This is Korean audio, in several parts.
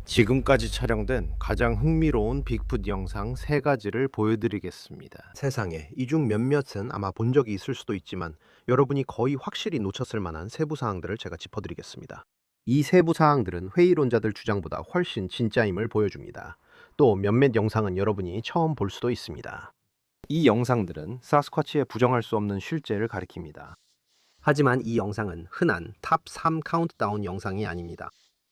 지금까지 촬영된 가장 흥미로운 빅풋 영상 3가지를 보여드리겠습니다. 세상에 이 중 몇몇은 아마 본 적이 있을 수도 있지만 여러분이 거의 확실히 놓쳤을 만한 세부 사항들을 제가 짚어드리겠습니다. 이 세부 사항들은 회의론자들 주장보다 훨씬 진짜임을 보여줍니다. 또 몇몇 영상은 여러분이 처음 볼 수도 있습니다. 이 영상들은 사스쿼치의 부정할 수 없는 실제를 가리킵니다. 하지만 이 영상은 흔한 탑 3 카운트다운 영상이 아닙니다.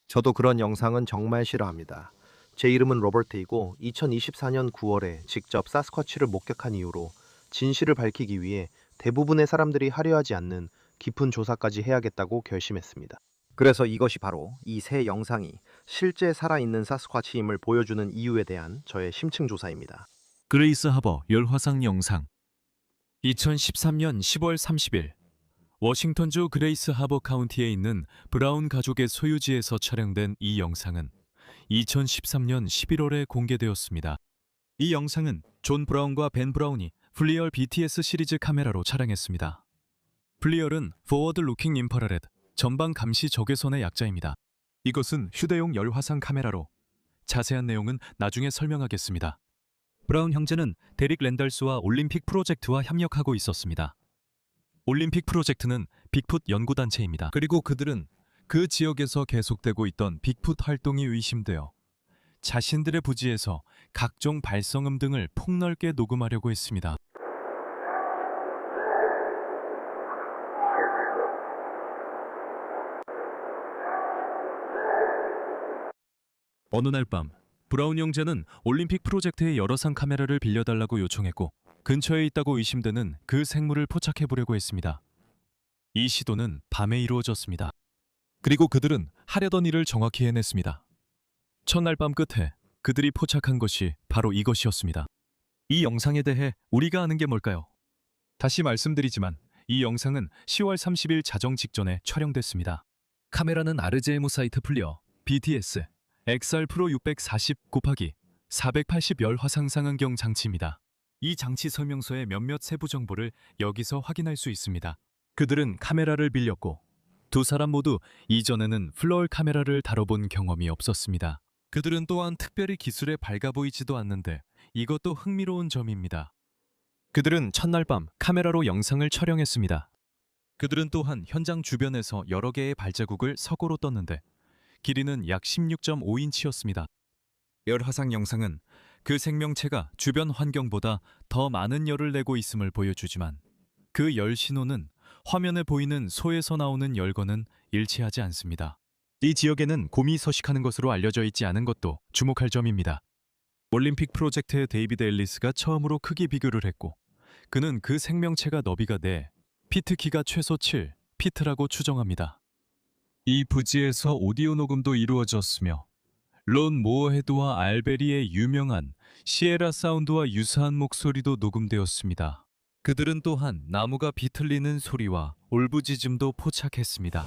저도 그런 영상은 정말 싫어합니다. 제 이름은 로버트이고 2024년 9월에 직접 사스쿼치를 목격한 이후로 진실을 밝히기 위해 대부분의 사람들이 하려 하지 않는 깊은 조사까지 해야겠다고 결심했습니다. 그래서 이것이 바로 이 새 영상이 실제 살아있는 사스쿼치임을 보여주는 이유에 대한 저의 심층 조사입니다. 그레이스 하버 열화상 영상 2013년 10월 30일 워싱턴주 그레이스 하버 카운티에 있는 브라운 가족의 소유지에서 촬영된 이 영상은 2013년 11월에 공개되었습니다. 이 영상은 존 브라운과 벤 브라운이 플리얼 BTS 시리즈 카메라로 촬영했습니다. 플리얼은 포워드 루킹 인프라레드 전방 감시 적외선의 약자입니다. 이것은 휴대용 열화상 카메라로 자세한 내용은 나중에 설명하겠습니다. 브라운 형제는 데릭 랜달스와 올림픽 프로젝트와 협력하고 있었습니다. 올림픽 프로젝트는 빅풋 연구단체입니다. 그리고 그들은 그 지역에서 계속되고 있던 빅풋 활동이 의심되어 자신들의 부지에서 각종 발성음 등을 폭넓게 녹음하려고 했습니다. 어느 날 밤 브라운 형제는 올림픽 프로젝트의 열화상 카메라를 빌려달라고 요청했고 근처에 있다고 의심되는 그 생물을 포착해보려고 했습니다. 이 시도는 밤에 이루어졌습니다. 그리고 그들은 하려던 일을 정확히 해냈습니다. 첫날 밤 끝에 그들이 포착한 것이 바로 이것이었습니다. 이 영상에 대해 우리가 아는 게 뭘까요? 다시 말씀드리지만 이 영상은 10월 30일 자정 직전에 촬영됐습니다. 카메라는 아르제에무 사이트 플리어 BTS XR 프로 640 곱하기 480 열화상 상안경 장치입니다. 이 장치 설명서의 몇몇 세부 정보를 여기서 확인할 수 있습니다. 그들은 카메라를 빌렸고 두 사람 모두 이전에는 플로어 카메라를 다뤄본 경험이 없었습니다. 그들은 또한 특별히 기술에 밝아 보이지도 않는데 이것도 흥미로운 점입니다. 그들은 첫날 밤 카메라로 영상을 촬영했습니다. 그들은 또한 현장 주변에서 여러 개의 발자국을 서고로 떴는데 길이는 약 16.5인치였습니다. 열화상 영상은 그 생명체가 주변 환경보다 더 많은 열을 내고 있음을 보여주지만 그 열 신호는 화면에 보이는 소에서 나오는 열과는 일치하지 않습니다. 이 지역에는 곰이 서식하는 것으로 알려져 있지 않은 것도 주목할 점입니다. 올림픽 프로젝트의 데이비드 앨리스가 처음으로 크기 비교를 했고 그는 그 생명체가 너비가 4, 피트 키가 최소 7, 피트라고 추정합니다. 이 부지에서 오디오 녹음도 이루어졌으며 론 모어헤드와 알베리의 유명한 시에라 사운드와 유사한 목소리도 녹음되었습니다. 그들은 또한 나무가 비틀리는 소리와 울부짖음도 포착했습니다.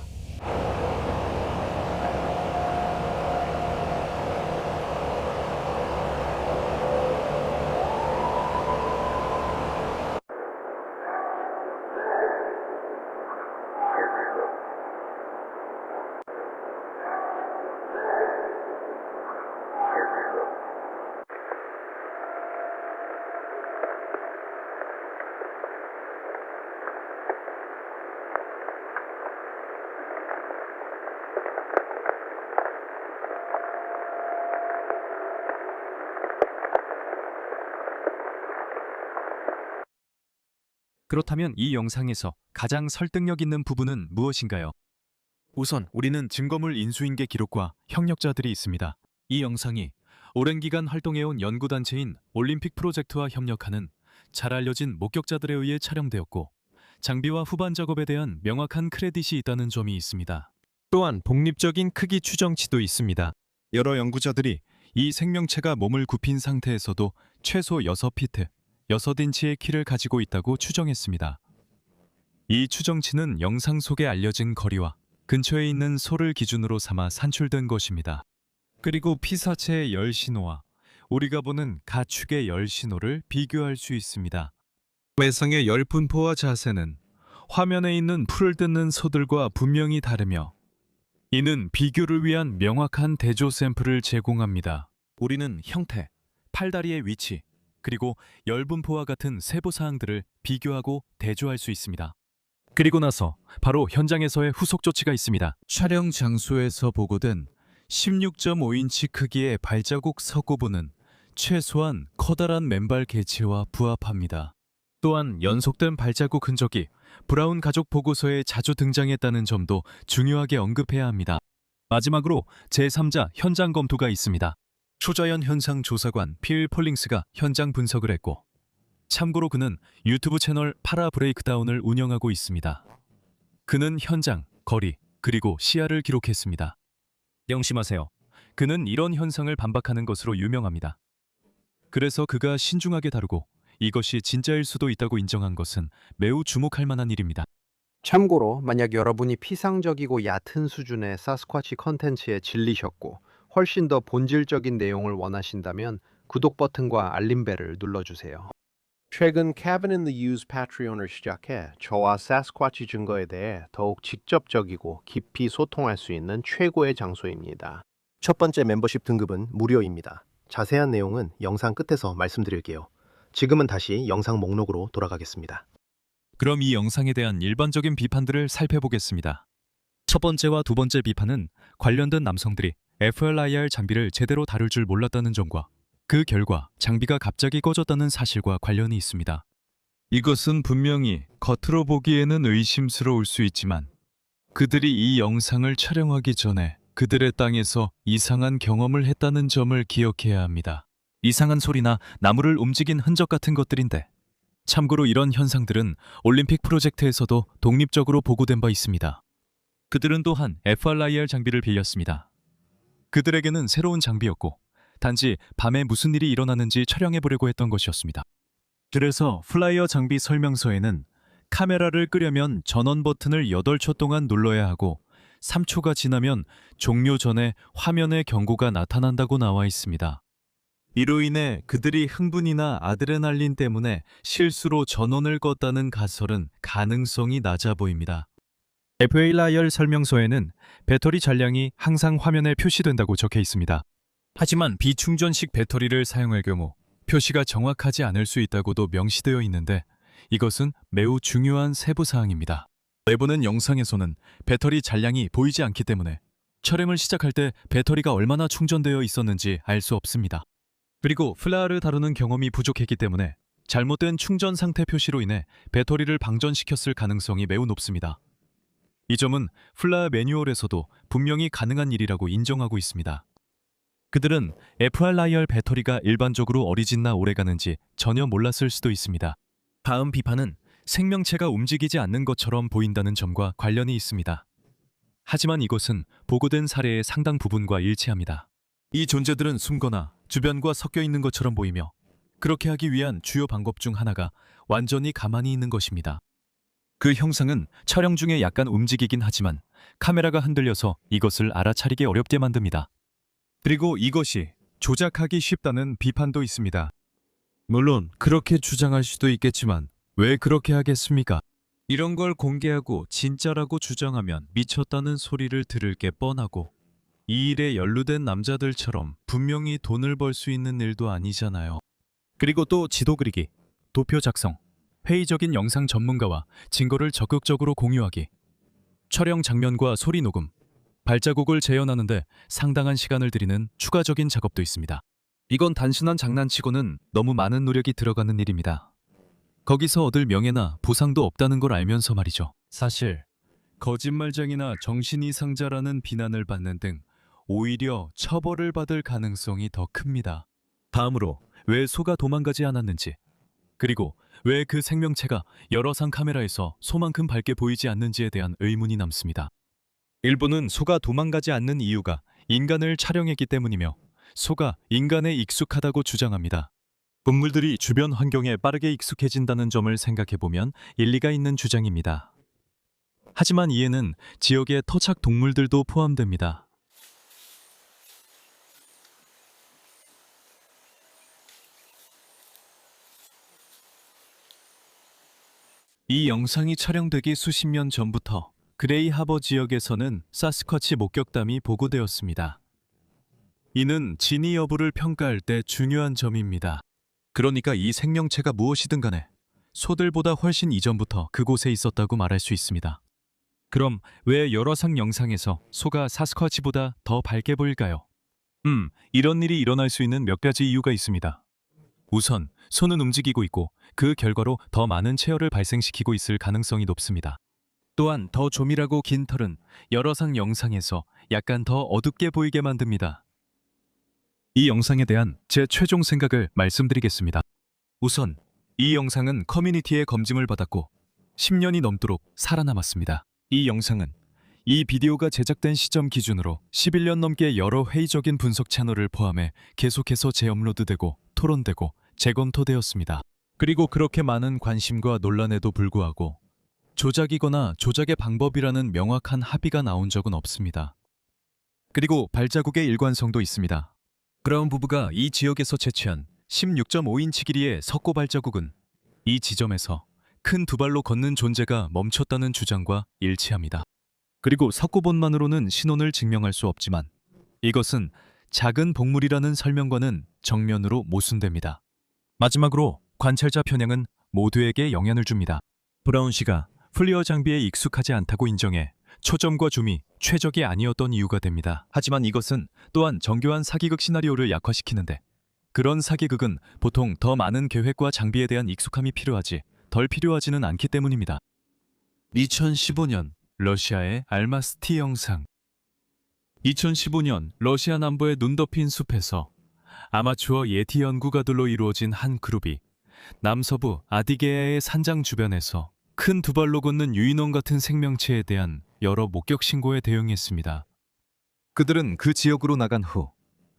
그렇다면 이 영상에서 가장 설득력 있는 부분은 무엇인가요? 우선 우리는 증거물 인수인계 기록과 협력자들이 있습니다. 이 영상이 오랜 기간 활동해온 연구단체인 올림픽 프로젝트와 협력하는 잘 알려진 목격자들에 의해 촬영되었고 장비와 후반 작업에 대한 명확한 크레딧이 있다는 점이 있습니다. 또한 독립적인 크기 추정치도 있습니다. 여러 연구자들이 이 생명체가 몸을 굽힌 상태에서도 최소 6피트, 6인치의 키를 가지고 있다고 추정했습니다. 이 추정치는 영상 속에 알려진 거리와 근처에 있는 소를 기준으로 삼아 산출된 것입니다. 그리고 피사체의 열 신호와 우리가 보는 가축의 열 신호를 비교할 수 있습니다. 외성의 열 분포와 자세는 화면에 있는 풀을 뜯는 소들과 분명히 다르며 이는 비교를 위한 명확한 대조 샘플을 제공합니다. 우리는 형태, 팔다리의 위치, 그리고 열분포와 같은 세부 사항들을 비교하고 대조할 수 있습니다. 그리고 나서 바로 현장에서의 후속 조치가 있습니다. 촬영 장소에서 보고된 16.5인치 크기의 발자국 서구부는 최소한 커다란 맨발 개체와 부합합니다. 또한 연속된 발자국 흔적이 브라운 가족 보고서에 자주 등장했다는 점도 중요하게 언급해야 합니다. 마지막으로 제3자 현장 검토가 있습니다. 초자연 현상 조사관 필 폴링스가 현장 분석을 했고, 참고로 그는 유튜브 채널 파라 브레이크다운을 운영하고 있습니다. 그는 현장, 거리, 그리고 시야를 기록했습니다. 명심하세요. 그는 이런 현상을 반박하는 것으로 유명합니다. 그래서 그가 신중하게 다루고 이것이 진짜일 수도 있다고 인정한 것은 매우 주목할 만한 일입니다. 참고로 만약 여러분이 피상적이고 얕은 수준의 사스쿼치 컨텐츠에 질리셨고 훨씬 더 본질적인 내용을 원하신다면 구독 버튼과 알림벨을 눌러주세요. 최근 Cabin in the Use 패트리온을 시작해 저와 사스쿼치 증거에 대해 더욱 직접적이고 깊이 소통할 수 있는 최고의 장소입니다. 첫 번째 멤버십 등급은 무료입니다. 자세한 내용은 영상 끝에서 말씀드릴게요. 지금은 다시 영상 목록으로 돌아가겠습니다. 그럼 이 영상에 대한 일반적인 비판들을 살펴보겠습니다. 첫 번째와 두 번째 비판은 관련된 남성들이 FLIR 장비를 제대로 다룰 줄 몰랐다는 점과 그 결과 장비가 갑자기 꺼졌다는 사실과 관련이 있습니다. 이것은 분명히 겉으로 보기에는 의심스러울 수 있지만 그들이 이 영상을 촬영하기 전에 그들의 땅에서 이상한 경험을 했다는 점을 기억해야 합니다. 이상한 소리나 나무를 움직인 흔적 같은 것들인데, 참고로 이런 현상들은 올림픽 프로젝트에서도 독립적으로 보고된 바 있습니다. 그들은 또한 FLIR 장비를 빌렸습니다. 그들에게는 새로운 장비였고 단지 밤에 무슨 일이 일어나는지 촬영해 보려고 했던 것이었습니다. 그래서 플라이어 장비 설명서에는 카메라를 끄려면 전원 버튼을 8초 동안 눌러야 하고 3초가 지나면 종료 전에 화면에 경고가 나타난다고 나와 있습니다. 이로 인해 그들이 흥분이나 아드레날린 때문에 실수로 전원을 껐다는 가설은 가능성이 낮아 보입니다. FLIR 설명서에는 배터리 잔량이 항상 화면에 표시된다고 적혀 있습니다. 하지만 비충전식 배터리를 사용할 경우 표시가 정확하지 않을 수 있다고도 명시되어 있는데, 이것은 매우 중요한 세부 사항입니다. 내보낸 영상에서는 배터리 잔량이 보이지 않기 때문에 촬영을 시작할 때 배터리가 얼마나 충전되어 있었는지 알 수 없습니다. 그리고 플라를 다루는 경험이 부족했기 때문에 잘못된 충전 상태 표시로 인해 배터리를 방전시켰을 가능성이 매우 높습니다. 이 점은 플라 매뉴얼에서도 분명히 가능한 일이라고 인정하고 있습니다. 그들은 FLIR 배터리가 일반적으로 어리진나 오래가는지 전혀 몰랐을 수도 있습니다. 다음 비판은 생명체가 움직이지 않는 것처럼 보인다는 점과 관련이 있습니다. 하지만 이것은 보고된 사례의 상당 부분과 일치합니다. 이 존재들은 숨거나 주변과 섞여 있는 것처럼 보이며, 그렇게 하기 위한 주요 방법 중 하나가 완전히 가만히 있는 것입니다. 그 형상은 촬영 중에 약간 움직이긴 하지만 카메라가 흔들려서 이것을 알아차리기 어렵게 만듭니다. 그리고 이것이 조작하기 쉽다는 비판도 있습니다. 물론 그렇게 주장할 수도 있겠지만 왜 그렇게 하겠습니까? 이런 걸 공개하고 진짜라고 주장하면 미쳤다는 소리를 들을 게 뻔하고, 이 일에 연루된 남자들처럼 분명히 돈을 벌 수 있는 일도 아니잖아요. 그리고 또 지도 그리기, 도표 작성, 회의적인 영상 전문가와 증거를 적극적으로 공유하기, 촬영 장면과 소리 녹음, 발자국을 재현하는데 상당한 시간을 들이는 추가적인 작업도 있습니다. 이건 단순한 장난치고는 너무 많은 노력이 들어가는 일입니다. 거기서 얻을 명예나 보상도 없다는 걸 알면서 말이죠. 사실 거짓말쟁이나 정신이상자라는 비난을 받는 등 오히려 처벌을 받을 가능성이 더 큽니다. 다음으로 왜 소가 도망가지 않았는지, 그리고 왜 그 생명체가 여러 상 카메라에서 소만큼 밝게 보이지 않는지에 대한 의문이 남습니다. 일부는 소가 도망가지 않는 이유가 인간을 촬영했기 때문이며 소가 인간에 익숙하다고 주장합니다. 동물들이 주변 환경에 빠르게 익숙해진다는 점을 생각해보면 일리가 있는 주장입니다. 하지만 이에는 지역의 토착 동물들도 포함됩니다. 이 영상이 촬영되기 수십 년 전부터 그레이 하버 지역에서는 사스쿼치 목격담이 보고되었습니다. 이는 진위 여부를 평가할 때 중요한 점입니다. 그러니까 이 생명체가 무엇이든 간에 소들보다 훨씬 이전부터 그곳에 있었다고 말할 수 있습니다. 그럼 왜 열화상 영상에서 소가 사스쿼치보다 더 밝게 보일까요? 이런 일이 일어날 수 있는 몇 가지 이유가 있습니다. 우선 소는 움직이고 있고 그 결과로 더 많은 체열을 발생시키고 있을 가능성이 높습니다. 또한 더 조밀하고 긴 털은 열화상 영상에서 약간 더 어둡게 보이게 만듭니다. 이 영상에 대한 제 최종 생각을 말씀드리겠습니다. 우선 이 영상은 커뮤니티의 검증을 받았고 10년이 넘도록 살아남았습니다. 이 영상은 이 비디오가 제작된 시점 기준으로 11년 넘게 여러 회의적인 분석 채널을 포함해 계속해서 재업로드되고 토론되고 재검토되었습니다. 그리고 그렇게 많은 관심과 논란에도 불구하고 조작이거나 조작의 방법이라는 명확한 합의가 나온 적은 없습니다. 그리고 발자국의 일관성도 있습니다. 브라운 부부가 이 지역에서 채취한 16.5인치 길이의 석고 발자국은 이 지점에서 큰 두 발로 걷는 존재가 멈췄다는 주장과 일치합니다. 그리고 석고본만으로는 신원을 증명할 수 없지만 이것은 작은 복물이라는 설명과는 정면으로 모순됩니다. 마지막으로 관찰자 편향은 모두에게 영향을 줍니다. 브라운 씨가 플리어 장비에 익숙하지 않다고 인정해 초점과 줌이 최적이 아니었던 이유가 됩니다. 하지만 이것은 또한 정교한 사기극 시나리오를 약화시키는데 그런 사기극은 보통 더 많은 계획과 장비에 대한 익숙함이 필요하지 덜 필요하지는 않기 때문입니다. 2015년 러시아의 알마스티 영상. 2015년 러시아 남부의 눈 덮인 숲에서 아마추어 예티 연구가들로 이루어진 한 그룹이 남서부 아디게아의 산장 주변에서 큰 두 발로 걷는 유인원 같은 생명체에 대한 여러 목격 신고에 대응했습니다. 그들은 그 지역으로 나간 후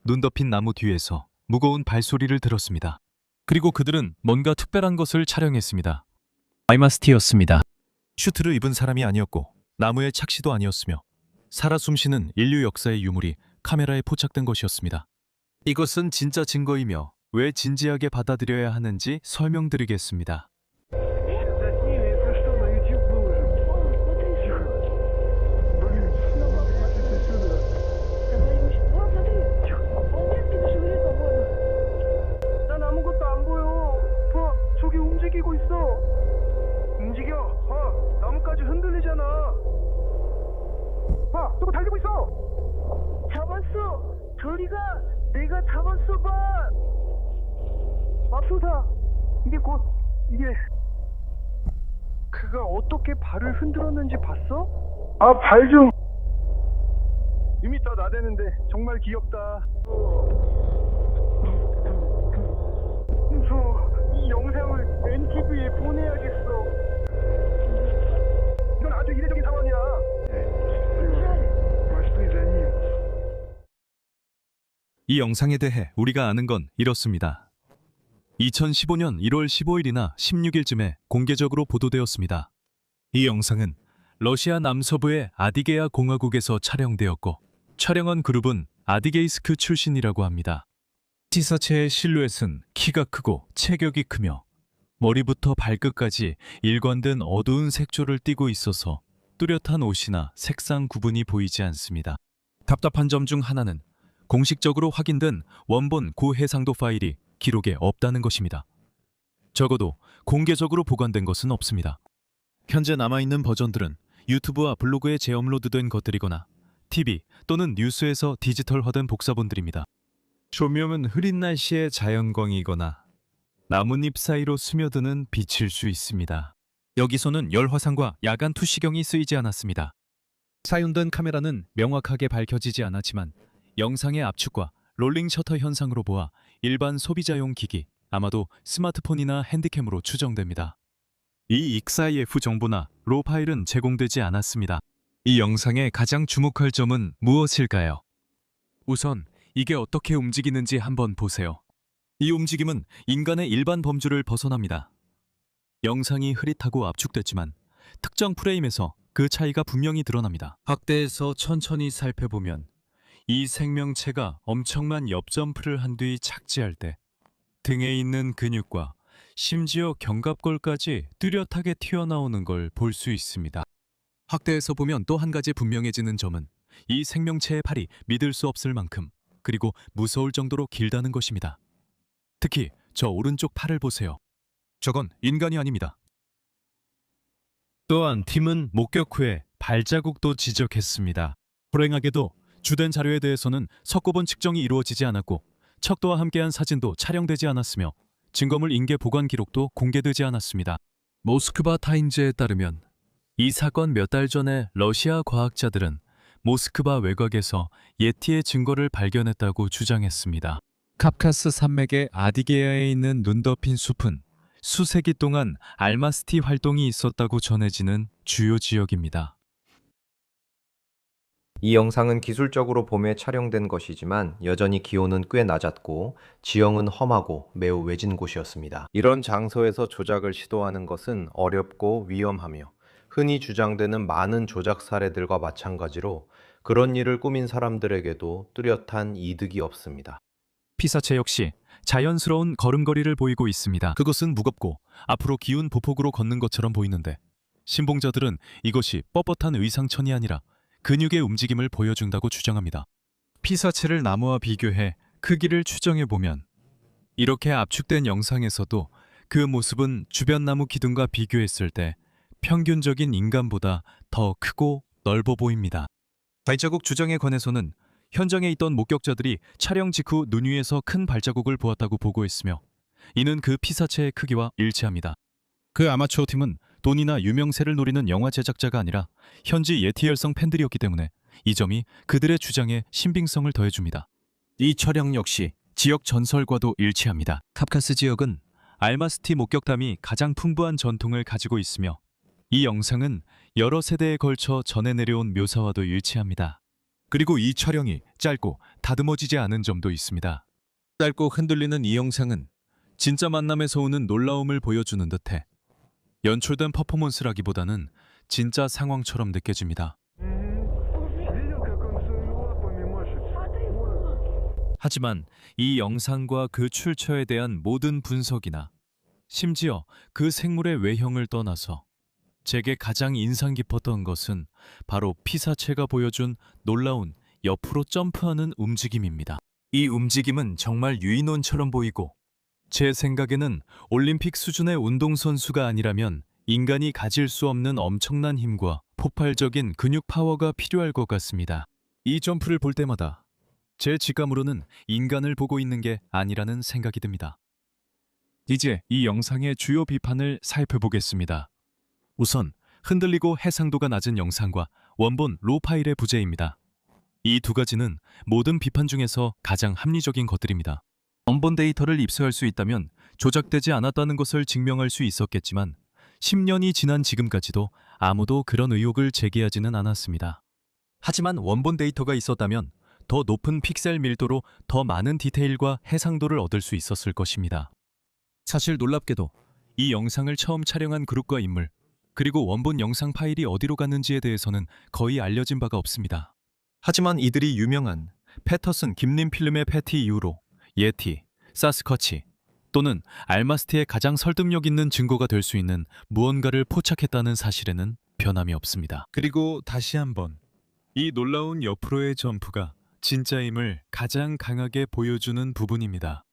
눈 덮인 나무 뒤에서 무거운 발소리를 들었습니다. 그리고 그들은 뭔가 특별한 것을 촬영했습니다. 알마스티였습니다. 슈트를 입은 사람이 아니었고 나무의 착시도 아니었으며 살아 숨쉬는 인류 역사의 유물이 카메라에 포착된 것이었습니다. 이것은 진짜 증거이며 왜 진지하게 받아들여야 하는지 설명드리겠습니다. Засняли, если что, на YouTube выложим. Тихо. Блин, если сюда. 난 아무것도 안 보여. 봐, 저기 움직이고 있어. 움직여. 봐, 나뭇가지 흔들리잖아. 봐, 저거 달리고 있어. 잡았어. 저리가. 내가 잡았어, 봐. 맙소사. 이게 그가 어떻게 발을 흔들었는지 봤어? 아, 발 좀. 이미 다 나대는데 정말 귀엽다. 무서워. 이 영상을 NTV에 보내야겠어. 이건 아주 이례적인 상황이야. 이 영상에 대해 우리가 아는 건 이렇습니다. 2015년 1월 15일이나 16일쯤에 공개적으로 보도되었습니다. 이 영상은 러시아 남서부의 아디게아 공화국에서 촬영되었고 촬영한 그룹은 아디게이스크 출신이라고 합니다. 지사체의 실루엣은 키가 크고 체격이 크며 머리부터 발끝까지 일관된 어두운 색조를 띠고 있어서 뚜렷한 옷이나 색상 구분이 보이지 않습니다. 답답한 점 중 하나는 공식적으로 확인된 원본 고해상도 파일이 기록에 없다는 것입니다. 적어도 공개적으로 보관된 것은 없습니다. 현재 남아있는 버전들은 유튜브와 블로그에 재업로드된 것들이거나 TV 또는 뉴스에서 디지털화된 복사본들입니다. 조명은 흐린 날씨의 자연광이거나 나뭇잎 사이로 스며드는 빛일 수 있습니다. 여기서는 열화상과 야간 투시경이 쓰이지 않았습니다. 사용된 카메라는 명확하게 밝혀지지 않았지만 영상의 압축과 롤링 셔터 현상으로 보아 일반 소비자용 기기, 아마도 스마트폰이나 핸디캠으로 추정됩니다. 이 XIF 정보나 로 파일은 제공되지 않았습니다. 이 영상에 가장 주목할 점은 무엇일까요? 우선 이게 어떻게 움직이는지 한번 보세요. 이 움직임은 인간의 일반 범주를 벗어납니다. 영상이 흐릿하고 압축됐지만 특정 프레임에서 그 차이가 분명히 드러납니다. 확대해서 천천히 살펴보면 이 생명체가 엄청난 옆점프를 한 뒤 착지할 때 등에 있는 근육과 심지어 견갑골까지 뚜렷하게 튀어나오는 걸 볼 수 있습니다. 확대해서 보면 또 한 가지 분명해지는 점은 이 생명체의 팔이 믿을 수 없을 만큼 그리고 무서울 정도로 길다는 것입니다. 특히 저 오른쪽 팔을 보세요. 저건 인간이 아닙니다. 또한 팀은 목격 후에 발자국도 지적했습니다. 불행하게도 주된 자료에 대해서는 석고본 측정이 이루어지지 않았고 척도와 함께한 사진도 촬영되지 않았으며 증거물 인계 보관 기록도 공개되지 않았습니다. 모스크바 타임즈에 따르면 이 사건 몇 달 전에 러시아 과학자들은 모스크바 외곽에서 예티의 증거를 발견했다고 주장했습니다. 카프카스 산맥의 아디게아에 있는 눈 덮인 숲은 수세기 동안 알마스티 활동이 있었다고 전해지는 주요 지역입니다. 이 영상은 기술적으로 봄에 촬영된 것이지만 여전히 기온은 꽤 낮았고 지형은 험하고 매우 외진 곳이었습니다. 이런 장소에서 조작을 시도하는 것은 어렵고 위험하며 흔히 주장되는 많은 조작 사례들과 마찬가지로 그런 일을 꾸민 사람들에게도 뚜렷한 이득이 없습니다. 피사체 역시 자연스러운 걸음걸이를 보이고 있습니다. 그것은 무겁고 앞으로 기운 보폭으로 걷는 것처럼 보이는데 신봉자들은 이것이 뻣뻣한 의상천이 아니라 근육의 움직임을 보여준다고 주장합니다. 피사체를 나무와 비교해 크기를 추정해보면 이렇게 압축된 영상에서도 그 모습은 주변 나무 기둥과 비교했을 때 평균적인 인간보다 더 크고 넓어 보입니다. 발자국 주장에 관해서는 현장에 있던 목격자들이 촬영 직후 눈 위에서 큰 발자국을 보았다고 보고했으며 이는 그 피사체의 크기와 일치합니다. 그 아마추어 팀은 돈이나 유명세를 노리는 영화 제작자가 아니라 현지 예티 열성 팬들이었기 때문에 이 점이 그들의 주장에 신빙성을 더해줍니다. 이 촬영 역시 지역 전설과도 일치합니다. 카프카스 지역은 알마스티 목격담이 가장 풍부한 전통을 가지고 있으며 이 영상은 여러 세대에 걸쳐 전해 내려온 묘사와도 일치합니다. 그리고 이 촬영이 짧고 다듬어지지 않은 점도 있습니다. 짧고 흔들리는 이 영상은 진짜 만남에서 오는 놀라움을 보여주는 듯해 연출된 퍼포먼스라기보다는 진짜 상황처럼 느껴집니다. 하지만 이 영상과 그 출처에 대한 모든 분석이나 심지어 그 생물의 외형을 떠나서 제게 가장 인상 깊었던 것은 바로 피사체가 보여준 놀라운 옆으로 점프하는 움직임입니다. 이 움직임은 정말 유인원처럼 보이고 제 생각에는 올림픽 수준의 운동선수가 아니라면 인간이 가질 수 없는 엄청난 힘과 폭발적인 근육 파워가 필요할 것 같습니다. 이 점프를 볼 때마다 제 직감으로는 인간을 보고 있는 게 아니라는 생각이 듭니다. 이제 이 영상의 주요 비판을 살펴보겠습니다. 우선 흔들리고 해상도가 낮은 영상과 원본 로 파일의 부재입니다. 이 두 가지는 모든 비판 중에서 가장 합리적인 것들입니다. 원본 데이터를 입수할 수 있다면 조작되지 않았다는 것을 증명할 수 있었겠지만 10년이 지난 지금까지도 아무도 그런 의혹을 제기하지는 않았습니다. 하지만 원본 데이터가 있었다면 더 높은 픽셀 밀도로 더 많은 디테일과 해상도를 얻을 수 있었을 것입니다. 사실 놀랍게도 이 영상을 처음 촬영한 그룹과 인물, 그리고 원본 영상 파일이 어디로 갔는지에 대해서는 거의 알려진 바가 없습니다. 하지만 이들이 유명한 패터슨 김림 필름의 패티 이후로 예티, 사스쿼치 또는 알마스티의 가장 설득력 있는 증거가 될 수 있는 무언가를 포착했다는 사실에는 변함이 없습니다. 그리고 다시 한번 이 놀라운 옆으로의 점프가 진짜임을 가장 강하게 보여주는 부분입니다.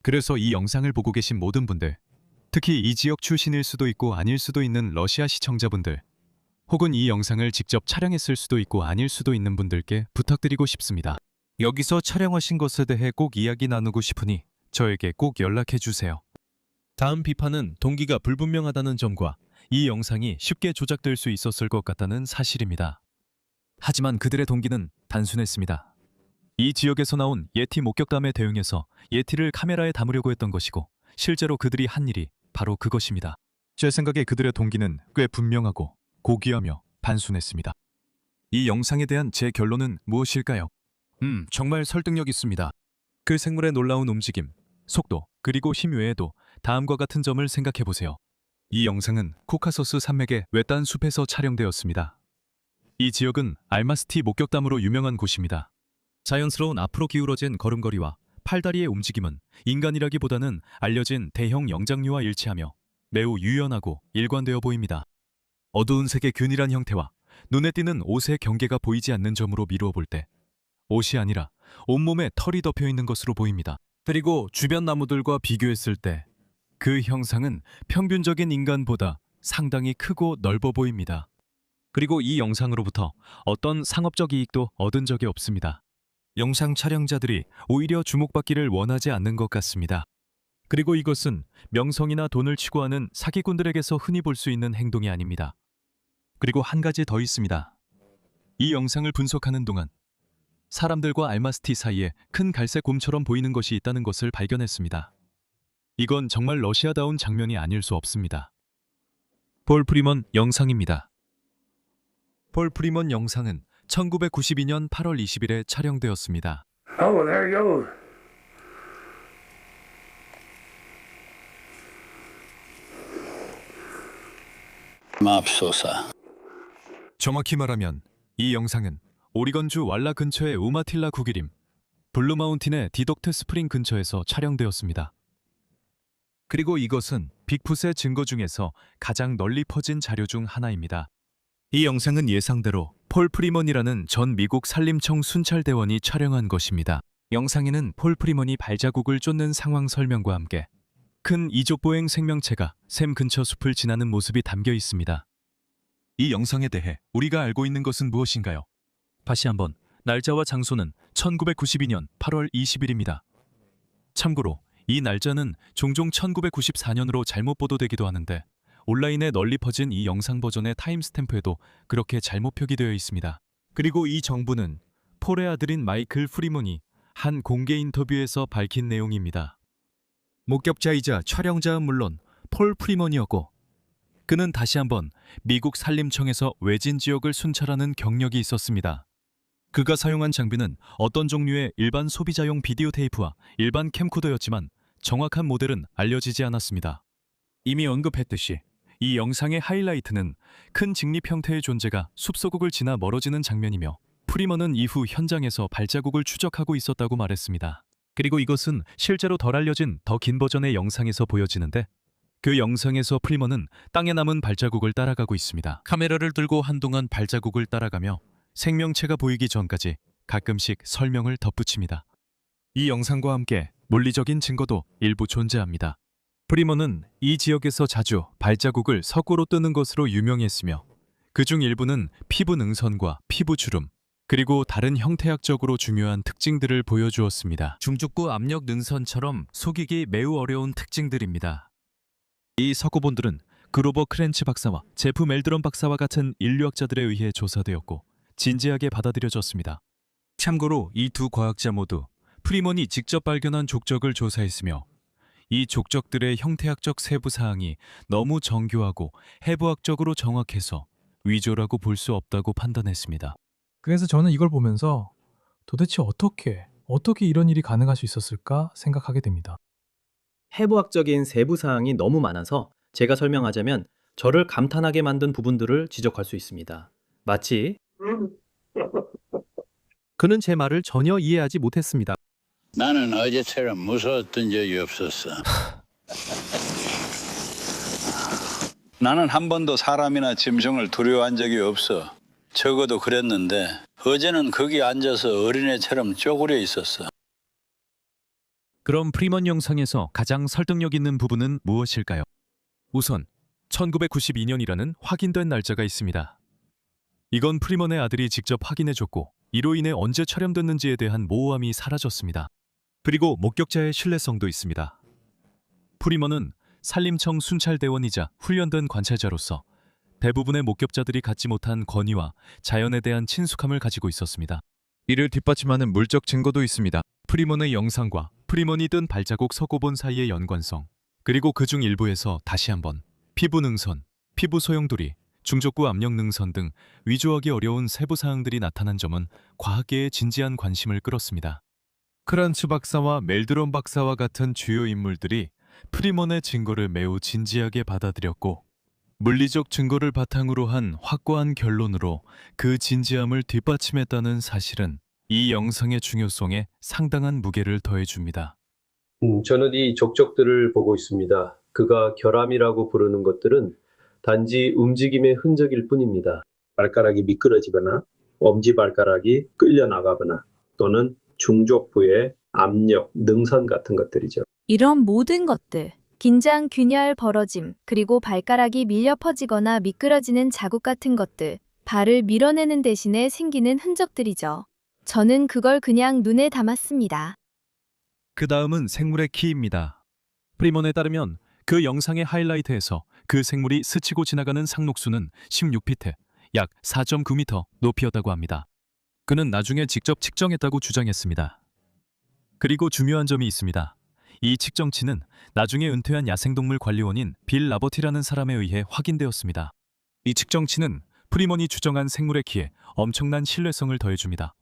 그래서 이 영상을 보고 계신 모든 분들, 특히 이 지역 출신일 수도 있고 아닐 수도 있는 러시아 시청자분들, 혹은 이 영상을 직접 촬영했을 수도 있고 아닐 수도 있는 분들께 부탁드리고 싶습니다. 여기서 촬영하신 것에 대해 꼭 이야기 나누고 싶으니 저에게 꼭 연락해 주세요. 다음 비판은 동기가 불분명하다는 점과 이 영상이 쉽게 조작될 수 있었을 것 같다는 사실입니다. 하지만 그들의 동기는 단순했습니다. 이 지역에서 나온 예티 목격담에 대응해서 예티를 카메라에 담으려고 했던 것이고 실제로 그들이 한 일이 바로 그것입니다. 제 생각에 그들의 동기는 꽤 분명하고 고귀하며 단순했습니다. 이 영상에 대한 제 결론은 무엇일까요? 정말 설득력 있습니다. 그 생물의 놀라운 움직임, 속도, 그리고 힘 외에도 다음과 같은 점을 생각해보세요. 이 영상은 코카소스 산맥의 외딴 숲에서 촬영되었습니다. 이 지역은 알마스티 목격담으로 유명한 곳입니다. 자연스러운 앞으로 기울어진 걸음걸이와 팔다리의 움직임은 인간이라기보다는 알려진 대형 영장류와 일치하며 매우 유연하고 일관되어 보입니다. 어두운 색의 균일한 형태와 눈에 띄는 옷의 경계가 보이지 않는 점으로 미루어 볼 때 옷이 아니라 온몸에 털이 덮여 있는 것으로 보입니다. 그리고 주변 나무들과 비교했을 때 그 형상은 평균적인 인간보다 상당히 크고 넓어 보입니다. 그리고 이 영상으로부터 어떤 상업적 이익도 얻은 적이 없습니다. 영상 촬영자들이 오히려 주목받기를 원하지 않는 것 같습니다. 그리고 이것은 명성이나 돈을 추구하는 사기꾼들에게서 흔히 볼 수 있는 행동이 아닙니다. 그리고 한 가지 더 있습니다. 이 영상을 분석하는 동안 사람들과 알마스티 사이에 큰 갈색 곰처럼 보이는 것이 있다는 것을 발견했습니다. 이건 정말 러시아다운 장면이 아닐 수 없습니다. 폴 프리먼 영상입니다. 폴 프리먼 영상은 1992년 8월 20일에 촬영되었습니다. Oh, there he goes. 맙소사. 정확히 말하면 이 영상은 오리건주 왈라 근처의 우마틸라 구기림, 블루마운틴의 디덕트 스프링 근처에서 촬영되었습니다. 그리고 이것은 빅풋의 증거 중에서 가장 널리 퍼진 자료 중 하나입니다. 이 영상은 예상대로 폴 프리먼이라는 전 미국 산림청 순찰대원이 촬영한 것입니다. 영상에는 폴 프리먼이 발자국을 쫓는 상황 설명과 함께 큰 이족보행 생명체가 샘 근처 숲을 지나는 모습이 담겨 있습니다. 이 영상에 대해 우리가 알고 있는 것은 무엇인가요? 다시 한번 날짜와 장소는 1992년 8월 20일입니다. 참고로 이 날짜는 종종 1994년으로 잘못 보도되기도 하는데 온라인에 널리 퍼진 이 영상 버전의 타임스탬프에도 그렇게 잘못 표기되어 있습니다. 그리고 이 정보는 폴의 아들인 마이클 프리먼이 한 공개 인터뷰에서 밝힌 내용입니다. 목격자이자 촬영자는 물론 폴 프리먼이었고 그는 다시 한번 미국 산림청에서 외진 지역을 순찰하는 경력이 있었습니다. 그가 사용한 장비는 어떤 종류의 일반 소비자용 비디오 테이프와 일반 캠코더였지만 정확한 모델은 알려지지 않았습니다. 이미 언급했듯이 이 영상의 하이라이트는 큰 직립 형태의 존재가 숲속을 지나 멀어지는 장면이며 프리먼은 이후 현장에서 발자국을 추적하고 있었다고 말했습니다. 그리고 이것은 실제로 덜 알려진 더 긴 버전의 영상에서 보여지는데 그 영상에서 프리먼은 땅에 남은 발자국을 따라가고 있습니다. 카메라를 들고 한동안 발자국을 따라가며 생명체가 보이기 전까지 가끔씩 설명을 덧붙입니다. 이 영상과 함께 물리적인 증거도 일부 존재합니다. 프리먼은 이 지역에서 자주 발자국을 석고로 뜨는 것으로 유명했으며 그중 일부는 피부 능선과 피부 주름, 그리고 다른 형태학적으로 중요한 특징들을 보여주었습니다. 중축구 압력 능선처럼 속이기 매우 어려운 특징들입니다. 이 석고본들은 그로버 크렌치 박사와 제프 멜드런 박사와 같은 인류학자들에 의해 조사되었고 진지하게 받아들여졌습니다. 참고로 이 두 과학자 모두 프리먼이 직접 발견한 족적을 조사했으며 이 족적들의 형태학적 세부 사항이 너무 정교하고 해부학적으로 정확해서 위조라고 볼 수 없다고 판단했습니다. 그래서 저는 이걸 보면서 도대체 어떻게 이런 일이 가능할 수 있었을까 생각하게 됩니다. 해부학적인 세부 사항이 너무 많아서 제가 설명하자면 저를 감탄하게 만든 부분들을 지적할 수 있습니다. 마치 그는 제 말을 전혀 이해하지 못했습니다. 나는 어제처럼 무서웠던 적이 없었어. 나는 한 번도 사람이나 짐승을 두려워한 적이 없어. 적어도 그랬는데 어제는 거기 앉아서 어린애처럼 쪼그려 있었어. 그럼 프리먼 영상에서 가장 설득력 있는 부분은 무엇일까요? 우선 1992년이라는 확인된 날짜가 있습니다. 이건 프리먼의 아들이 직접 확인해줬고 이로 인해 언제 촬영됐는지에 대한 모호함이 사라졌습니다. 그리고 목격자의 신뢰성도 있습니다. 프리먼은 산림청 순찰대원이자 훈련된 관찰자로서 대부분의 목격자들이 갖지 못한 권위와 자연에 대한 친숙함을 가지고 있었습니다. 이를 뒷받침하는 물적 증거도 있습니다. 프리먼의 영상과 프리먼이 뜬 발자국 석고본 사이의 연관성, 그리고 그중 일부에서 다시 한번 피부 능선, 피부 소용돌이, 중족구 압력 능선 등 위조하기 어려운 세부 사항들이 나타난 점은 과학계의 진지한 관심을 끌었습니다. 크란츠 박사와 멜드론 박사와 같은 주요 인물들이 프리먼의 증거를 매우 진지하게 받아들였고 물리적 증거를 바탕으로 한 확고한 결론으로 그 진지함을 뒷받침했다는 사실은 이 영상의 중요성에 상당한 무게를 더해줍니다. 저는 이 족적들을 보고 있습니다. 그가 결함이라고 부르는 것들은 단지 움직임의 흔적일 뿐입니다. 발가락이 미끄러지거나 엄지발가락이 끌려나가거나 또는 중족부의 압력, 능선 같은 것들이죠. 이런 모든 것들, 긴장, 균열, 벌어짐, 그리고 발가락이 밀려 퍼지거나 미끄러지는 자국 같은 것들, 발을 밀어내는 대신에 생기는 흔적들이죠. 저는 그걸 그냥 눈에 담았습니다. 그 다음은 생물의 키입니다. 프리먼에 따르면 그 영상의 하이라이트에서 그 생물이 스치고 지나가는 상록수는 16피트, 약 4.9m 높이였다고 합니다. 그는 나중에 직접 측정했다고 주장했습니다. 그리고 중요한 점이 있습니다. 이 측정치는 나중에 은퇴한 야생동물 관리원인 빌 라버티라는 사람에 의해 확인되었습니다. 이 측정치는 프리먼이 추정한 생물의 키에 엄청난 신뢰성을 더해줍니다.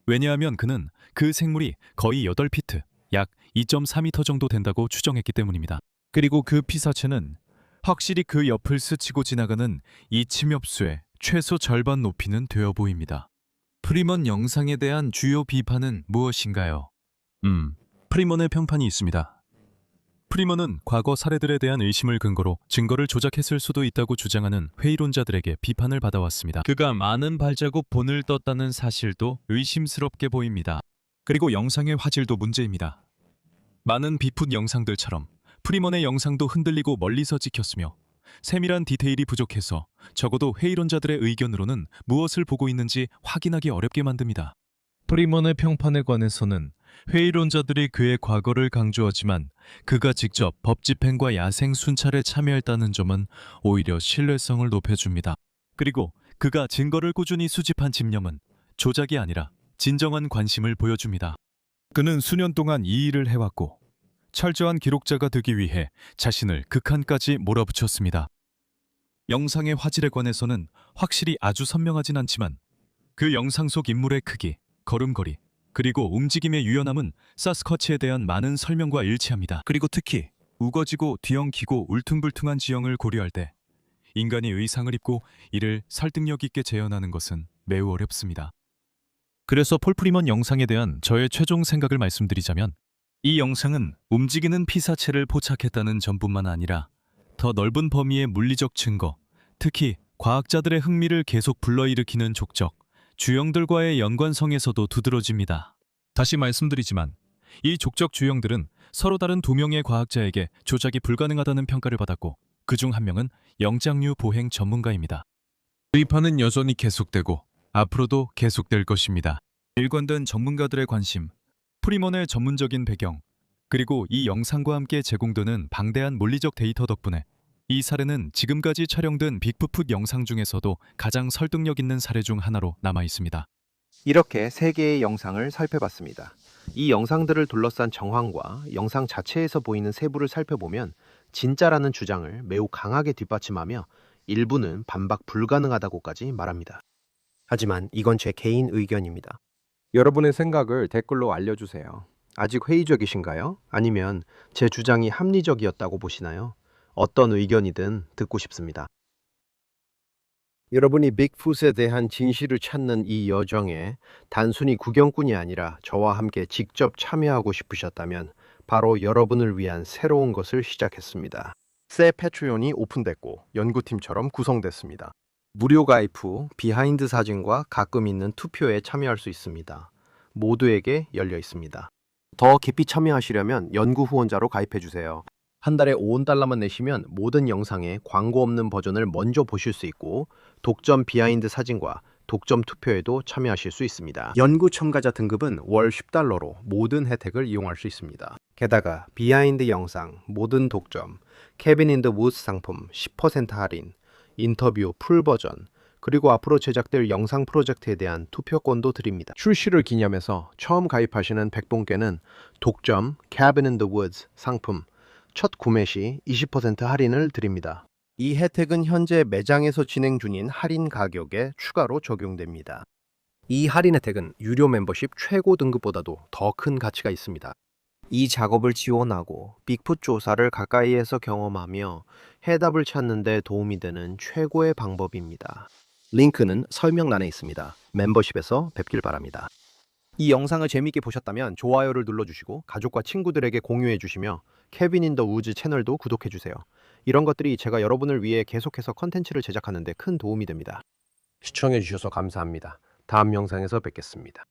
왜냐하면 그는 그 생물이 거의 8피트, 약 2.4m 정도 된다고 추정했기 때문입니다. 그리고 그 피사체는 확실히 그 옆을 스치고 지나가는 이 침엽수의 최소 절반 높이는 되어 보입니다. 프리먼 영상에 대한 주요 비판은 무엇인가요? 프리먼의 평판이 있습니다. 프리먼은 과거 사례들에 대한 의심을 근거로 증거를 조작했을 수도 있다고 주장하는 회의론자들에게 비판을 받아왔습니다. 그가 많은 발자국 본을 떴다는 사실도 의심스럽게 보입니다. 그리고 영상의 화질도 문제입니다. 많은 빅풋 영상들처럼 프리먼의 영상도 흔들리고 멀리서 찍혔으며 세밀한 디테일이 부족해서 적어도 회의론자들의 의견으로는 무엇을 보고 있는지 확인하기 어렵게 만듭니다. 프리먼의 평판에 관해서는 회의론자들이 그의 과거를 강조하지만 그가 직접 법집행과 야생 순찰에 참여했다는 점은 오히려 신뢰성을 높여줍니다. 그리고 그가 증거를 꾸준히 수집한 집념은 조작이 아니라 진정한 관심을 보여줍니다. 그는 수년 동안 이 일을 해왔고 철저한 기록자가 되기 위해 자신을 극한까지 몰아붙였습니다. 영상의 화질에 관해서는 확실히 아주 선명하진 않지만 그 영상 속 인물의 크기, 걸음걸이, 그리고 움직임의 유연함은 사스쿼치에 대한 많은 설명과 일치합니다. 그리고 특히 우거지고 뒤엉키고 울퉁불퉁한 지형을 고려할 때 인간이 의상을 입고 이를 설득력 있게 재현하는 것은 매우 어렵습니다. 그래서 폴 프리먼 영상에 대한 저의 최종 생각을 말씀드리자면 이 영상은 움직이는 피사체를 포착했다는 점뿐만 아니라 더 넓은 범위의 물리적 증거, 특히 과학자들의 흥미를 계속 불러일으키는 족적, 주형들과의 연관성에서도 두드러집니다. 다시 말씀드리지만 이 족적 주형들은 서로 다른 두 명의 과학자에게 조작이 불가능하다는 평가를 받았고 그중 한 명은 영장류 보행 전문가입니다. 비판은 여전히 계속되고 앞으로도 계속될 것입니다. 일관된 전문가들의 관심, 프리먼의 전문적인 배경, 그리고 이 영상과 함께 제공되는 방대한 물리적 데이터 덕분에 이 사례는 지금까지 촬영된 빅풋 영상 중에서도 가장 설득력 있는 사례 중 하나로 남아 있습니다. 이렇게 3개의 영상을 살펴봤습니다. 이 영상들을 둘러싼 정황과 영상 자체에서 보이는 세부를 살펴보면 진짜라는 주장을 매우 강하게 뒷받침하며 일부는 반박 불가능하다고까지 말합니다. 하지만 이건 제 개인 의견입니다. 여러분의 생각을 댓글로 알려주세요. 아직 회의적이신가요? 아니면 제 주장이 합리적이었다고 보시나요? 어떤 의견이든 듣고 싶습니다. 여러분이 빅풋에 대한 진실을 찾는 이 여정에 단순히 구경꾼이 아니라 저와 함께 직접 참여하고 싶으셨다면 바로 여러분을 위한 새로운 것을 시작했습니다. 새 패트리온이 오픈됐고 연구팀처럼 구성됐습니다. 무료 가입 후 비하인드 사진과 가끔 있는 투표에 참여할 수 있습니다. 모두에게 열려 있습니다. 더 깊이 참여하시려면 연구 후원자로 가입해주세요. 한 달에 $5만 내시면 모든 영상의 광고 없는 버전을 먼저 보실 수 있고 독점 비하인드 사진과 독점 투표에도 참여하실 수 있습니다. 연구 첨가자 등급은 월 $10로 모든 혜택을 이용할 수 있습니다. 게다가 비하인드 영상, 모든 독점, 캐빈 인 더 우드 상품 10% 할인, 인터뷰 풀 버전, 그리고 앞으로 제작될 영상 프로젝트에 대한 투표권도 드립니다. 출시를 기념해서 처음 가입하시는 100분께는 독점 Cabin in the Woods 상품 첫 구매 시 20% 할인을 드립니다. 이 혜택은 현재 매장에서 진행 중인 할인 가격에 추가로 적용됩니다. 이 할인 혜택은 유료 멤버십 최고 등급보다도 더 큰 가치가 있습니다. 이 작업을 지원하고 빅풋 조사를 가까이에서 경험하며 해답을 찾는 데 도움이 되는 최고의 방법입니다. 링크는 설명란에 있습니다. 멤버십에서 뵙길 바랍니다. 이 영상을 재미있게 보셨다면 좋아요를 눌러주시고 가족과 친구들에게 공유해주시며 케빈 인 더 우즈 채널도 구독해주세요. 이런 것들이 제가 여러분을 위해 계속해서 컨텐츠를 제작하는 데 큰 도움이 됩니다. 시청해 주셔서 감사합니다. 다음 영상에서 뵙겠습니다.